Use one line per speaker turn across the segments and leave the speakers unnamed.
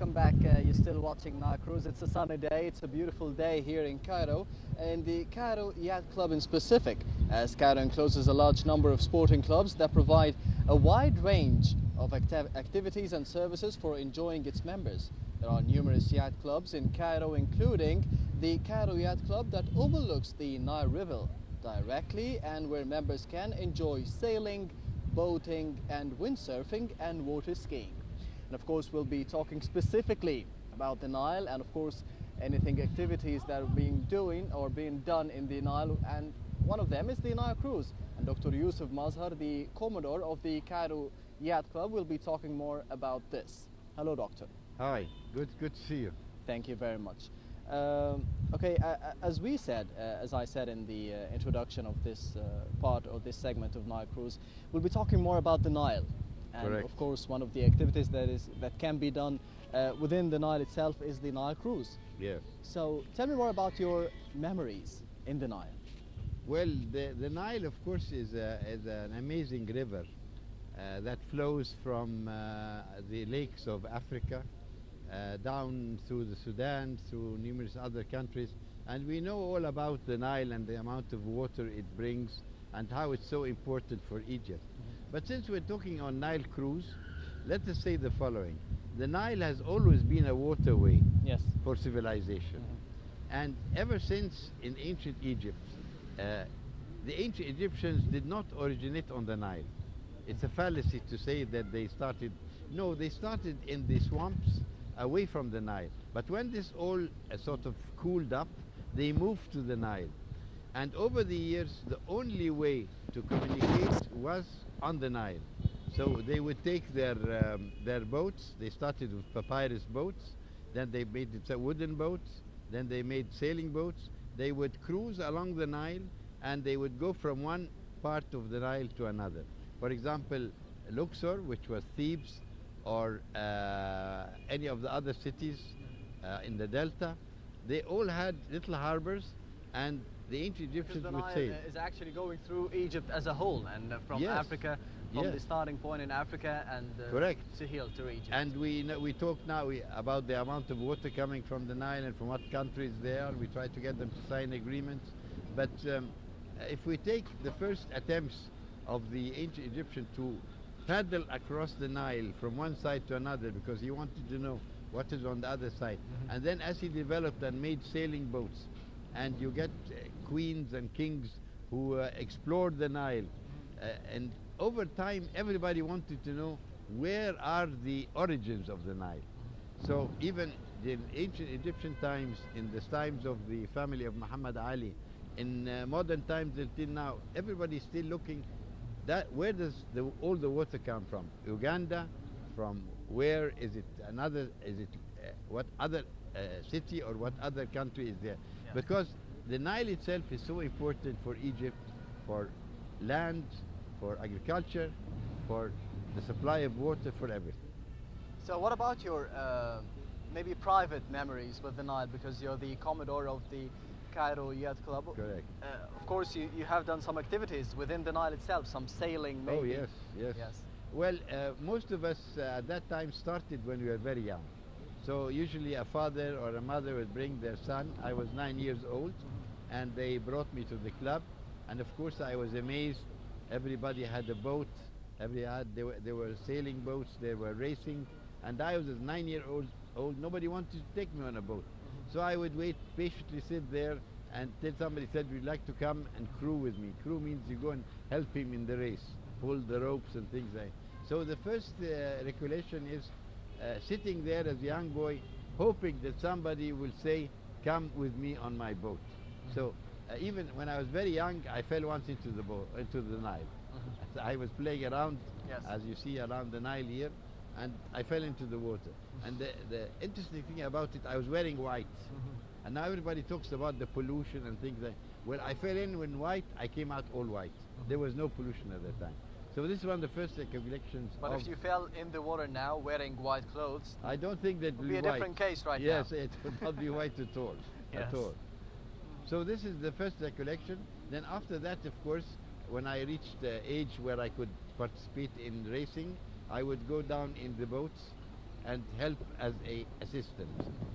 welcome back. You're still watching Nile Cruise. It's a sunny day. It's a beautiful day here in Cairo, and the Cairo Yacht Club in specific, as Cairo encloses a large number of sporting clubs that provide a wide range of activities and services for enjoying its members. There are numerous yacht clubs in Cairo, including the Cairo Yacht Club that overlooks the Nile River directly and where members can enjoy sailing, boating and windsurfing and water skiing. And of course we'll be talking specifically about the Nile and of course anything activities that are being done in the Nile, and one of them is the Nile Cruise. And Dr. Youssef Mazhar, the Commodore of the Cairo Yacht Club, will be talking more about this. Hello, Doctor.
Hi, good to see you.
Thank you very much. Okay, as I said in the introduction of this part or this segment of Nile Cruise, we'll be talking more about the Nile. And
Correct.
of course, one of the activities that can be done within the Nile itself is the Nile Cruise.
Yes.
So tell me more about your memories in the Nile.
Well, the Nile, of course, is an amazing river that flows from the lakes of Africa down through the Sudan, through numerous other countries. And we know all about the Nile and the amount of water it brings and how it's so important for Egypt. But since we're talking on Nile Cruise, let us say the following. The Nile has always been a waterway
Yes.
for civilization. And ever since in ancient Egypt, the ancient Egyptians did not originate on the Nile. It's a fallacy to say that they started. No, they started in the swamps away from the Nile. But when this all sort of cooled up, they moved to the Nile. And over the years, the only way to communicate was on the Nile. So they would take their boats. They started with papyrus boats, then they made wooden boats, then they made sailing boats. They would cruise along the Nile and they would go from one part of the Nile to another. For example, Luxor, which was Thebes, or any of the other cities in the Delta, they all had little harbors, and the ancient Egyptians would sail.
The Nile is actually going through Egypt as a whole, and from
Yes.
Africa, from
Yes.
the starting point in Africa, and
Correct.
to here to Egypt.
And we talk now about the amount of water coming from the Nile and from what countries they are. We try to get them to sign agreements. But if we take the first attempts of the ancient Egyptian to paddle across the Nile from one side to another, because he wanted to know what is on the other side. And then as he developed and made sailing boats, and you get queens and kings who explored the Nile, and over time everybody wanted to know where are the origins of the Nile. So even in ancient Egyptian times, in the times of the family of Muhammad Ali, in modern times until now, everybody is still looking that where does all the water come from? Uganda? From where is it? What other city or what other country is there?
Yeah.
Because the Nile itself is so important for Egypt, for land, for agriculture, for the supply of water, for everything.
So what about your maybe private memories with the Nile, because you're the Commodore of the Cairo Yacht Club?
Correct.
Of course you have done some activities within the Nile itself, some sailing maybe.
Oh yes, yes.
Yes.
Well, most of us at that time started when we were very young. So usually a father or a mother would bring their son. I was 9 years old, and they brought me to the club. And of course I was amazed. Everybody had a boat. There were sailing boats. There were racing. And I was 9 years old. Nobody wanted to take me on a boat. So I would wait, patiently sit there until somebody said, "We'd like to come and crew with me." Crew means you go and help him in the race, pull the ropes and things like that. So the first recollection is sitting there as a young boy, hoping that somebody will say, "Come with me on my boat." So even when I was very young, I fell once into the Nile. I was playing around,
Yes.
as you see around the Nile here, and I fell into the water. And the interesting thing about it, I was wearing white. And now everybody talks about the pollution and things like that. Well, I fell in white, I came out all white. There was no pollution at that time. So this is one of the first recollections.
But if you fell in the water now wearing white clothes,
I don't think that
it would be a different case right
yes,
now.
it would not be white at all.
Yes.
At all. So this is the first recollection. Then after that, of course, when I reached the age where I could participate in racing, I would go down in the boats and help as a assistant,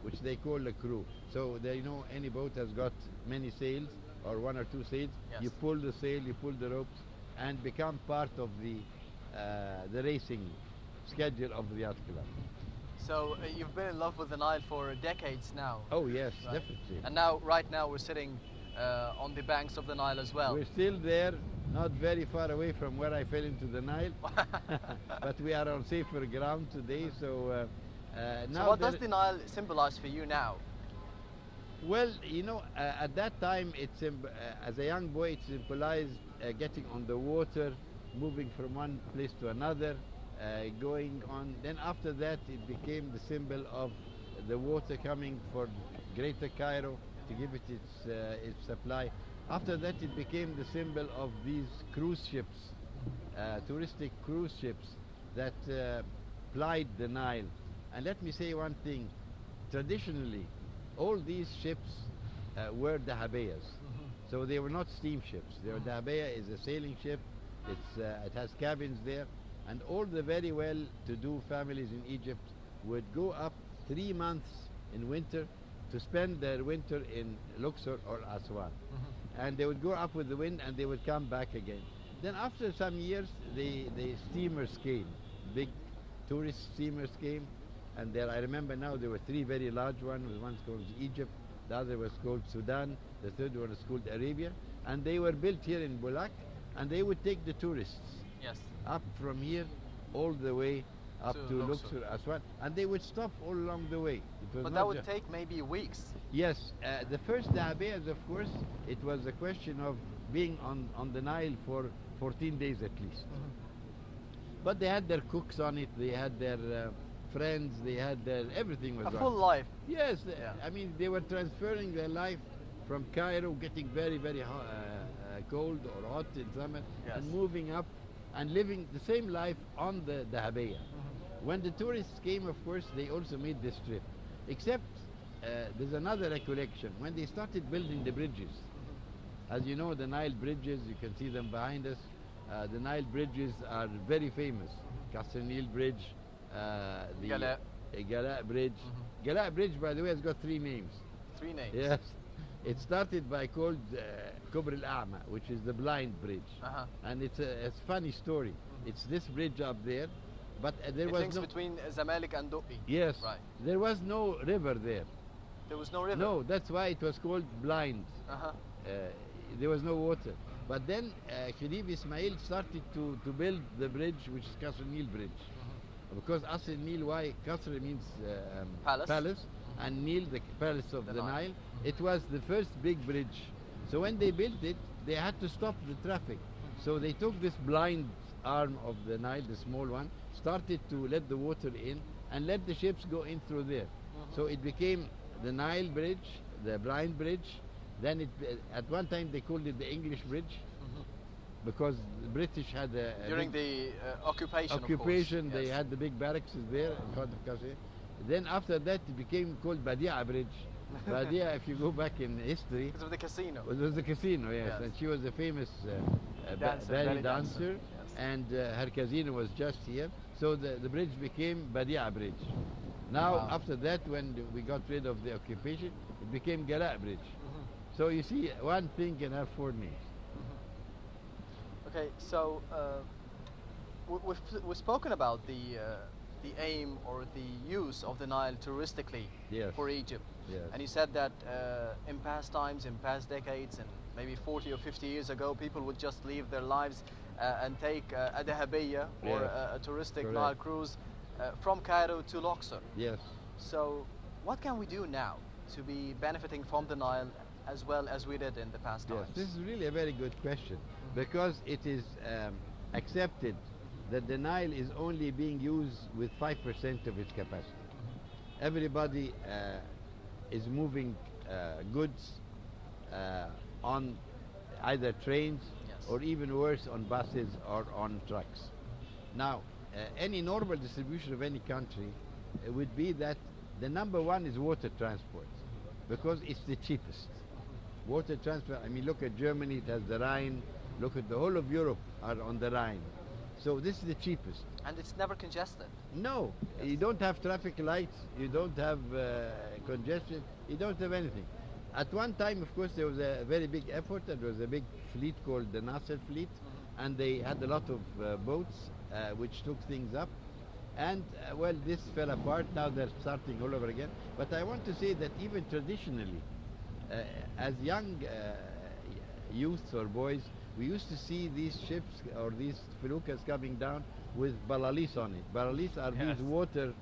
which they call a crew. So they know any boat has got many sails or one or two sails.
Yes.
You pull the sail, you pull the ropes, and become part of the racing schedule of the yacht club.
So you've been in love with the Nile for decades now.
Oh yes,
Right.
definitely.
And right now we're sitting on the banks of the Nile as well.
We're still there, not very far away from where I fell into the Nile, but we are on safer ground today. So now.
So what does the Nile symbolize for you now?
Well, you know, at that time, as a young boy, it symbolized getting on the water, moving from one place to another, going on. Then after that, it became the symbol of the water coming for Greater Cairo to give it its supply. After that, it became the symbol of these cruise ships, touristic cruise ships that plied the Nile. And let me say one thing, traditionally, all these ships were dahabeyas. So they were not steamships. Dahabeya is a sailing ship. It has cabins there. And all the very well-to-do families in Egypt would go up 3 months in winter to spend their winter in Luxor or Aswan. And they would go up with the wind and they would come back again. Then after some years, the steamers came, big tourist steamers came. And there, I remember now, there were 3 very large ones. One called Egypt, the other was called Sudan, the third one was called Arabia. And they were built here in Bulak, and they would take the tourists up from here all the way up to Luxor, Aswan, and they would stop all along the way.
But that would take maybe weeks.
Yes, the first dahabeyas, of course, it was a question of being on the Nile for 14 days at least. But they had their cooks on it, they had their friends, they had their, everything was
a
on.
full life.
Yes, I mean, they were transferring their life from Cairo, getting very, very cold or hot in summer, and moving up and living the same life on the dahabeya. When the tourists came, of course, they also made this trip. Except there's another recollection. When they started building the bridges, as you know, the Nile bridges, you can see them behind us. The Nile bridges are very famous. Qasr Nile Bridge, the Gala Bridge. Gala Bridge, by the way, has got 3 names.
3 names?
Yes. It started by called Kubr al-A'ma, which is the blind bridge. And it's a funny story. It's this bridge up there, but there was
links between Zamalek and Duqi.
Yes.
Right.
There was no river there.
There was no river?
No, that's why it was called blind. There was no water. But then Khalif Ismail started to build the bridge, which is Qasr Nile Bridge. Because Qasr Nile, why? Qasr means palace, and Nile, the palace of the Nile. It was the first big bridge. So when they built it, they had to stop the traffic. So they took this blind arm of the Nile, the small one, started to let the water in and let the ships go in through there. So it became the Nile Bridge, the blind bridge. Then at one time they called it the English Bridge, because the British had
during the occupation.
Occupation, they had the big barracks there in front of Qasr. Then after that, it became called Badi'a Bridge. Badi'a, if you go back in history,
because of the casino.
It was the casino, yes, and she was a famous belly dancer,
yes.
And her casino was just here. So the bridge became Badi'a Bridge. Now, after that, when we got rid of the occupation, it became Gala Bridge. So you see, one thing can have 4 names.
Okay, so we've spoken about the aim or the use of the Nile touristically for Egypt.
Yes.
And you said that in past times, in past decades, and maybe 40 or 50 years ago, people would just leave their lives and take a dahabeya or a touristic Nile cruise from Cairo to Luxor.
Yes.
So what can we do now to be benefiting from the Nile as well as we did in the past times?
This is really a very good question, because it is accepted that the Nile is only being used with 5% of its capacity. Everybody is moving goods on either trains or even worse on buses or on trucks. Now, any normal distribution of any country would be that the number 1 is water transport, because it's the cheapest. Water transport, I mean, look at Germany, it has the Rhine. Look at the whole of Europe are on the Rhine. So this is the cheapest.
And it's never congested.
No,
Yes.
you don't have traffic lights, you don't have congestion, you don't have anything. At one time, of course, there was a very big effort. There was a big fleet called the Nasser fleet, and they had a lot of boats which took things up. And well, this fell apart. Now they're starting all over again. But I want to say that even traditionally, as young youths or boys, we used to see these ships or these felucas coming down with balalis on it. Balalis are
Yes.
these water,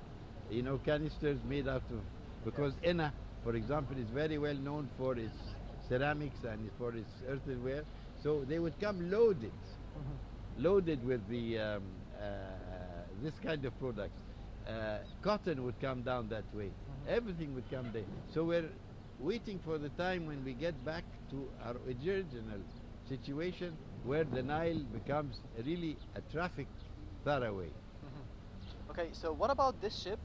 canisters made out of, because Enna, for example, is very well known for its ceramics and for its earthenware. So they would come loaded with the this kind of products. Cotton would come down that way. Everything would come there. So we're waiting for the time when we get back to our original situation where the Nile becomes really a traffic thoroughway.
Okay, so what about this ship,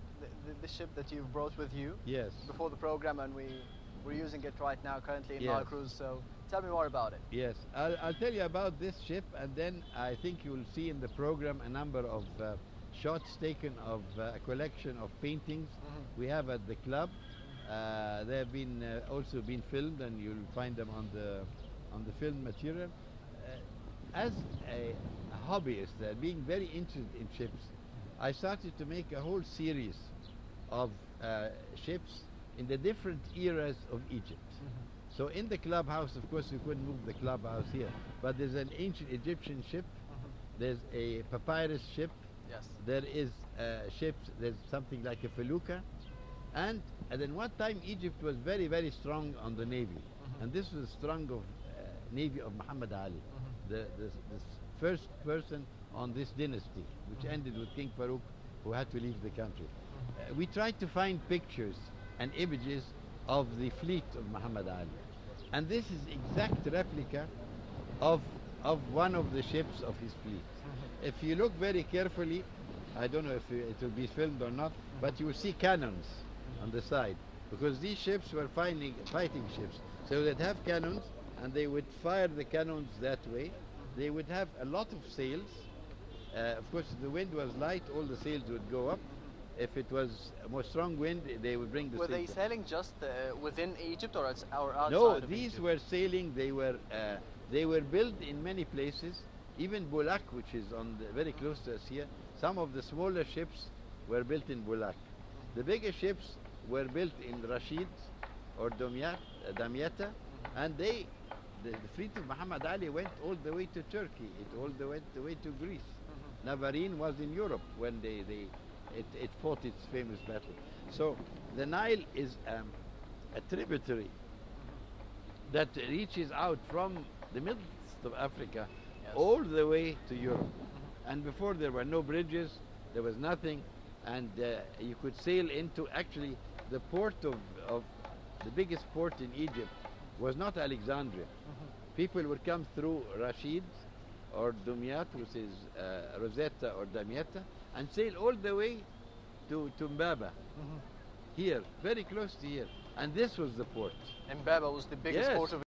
the ship that you've brought with you?
Yes.
Before the program, and we're using it right now currently in
Yes.
Nile Cruise, so tell me more about it.
Yes, I'll tell you about this ship, and then I think you will see in the program a number of shots taken of a collection of paintings we have at the club. They have been also been filmed, and you'll find them on the film material. As a hobbyist, being very interested in ships, I started to make a whole series of ships in the different eras of Egypt. So in the clubhouse, of course, we couldn't move the clubhouse here, but there's an ancient Egyptian ship, there's a papyrus ship,
Yes.
there is ships, there's something like a felucca, and then one time Egypt was very, very strong on the navy, and this was strong of navy of Muhammad Ali, the first person on this dynasty, which ended with King Farouk, who had to leave the country. We tried to find pictures and images of the fleet of Muhammad Ali, and this is exact replica of one of the ships of his fleet. If you look very carefully, I don't know if it will be filmed or not, but you will see cannons on the side, because these ships were fighting ships. So they'd have cannons, and they would fire the cannons that way. They would have a lot of sails. Of course, if the wind was light, all the sails would go up. If it was a more strong wind, they would bring the
Were
sails
they
down.
sailing just within Egypt or outside
No,
of
these
Egypt?
were sailing. They were built in many places. Even Bulak, which is very close to us here, some of the smaller ships were built in Bulak. The bigger ships were built in Rashid or Damietta, and the fleet of Muhammad Ali went all the way to Turkey. It all went the way to Greece. Navarin was in Europe when it fought its famous battle. So the Nile is a tributary that reaches out from the midst of Africa all the way to Europe. And before, there were no bridges, there was nothing, and you could sail into, actually, the port of the biggest port in Egypt was not Alexandria. People would come through Rashid or Dumyat, which is Rosetta or Damietta, and sail all the way to Mbaba, here, very close to here. And this was the port.
And Mbaba was the biggest
Yes.
port of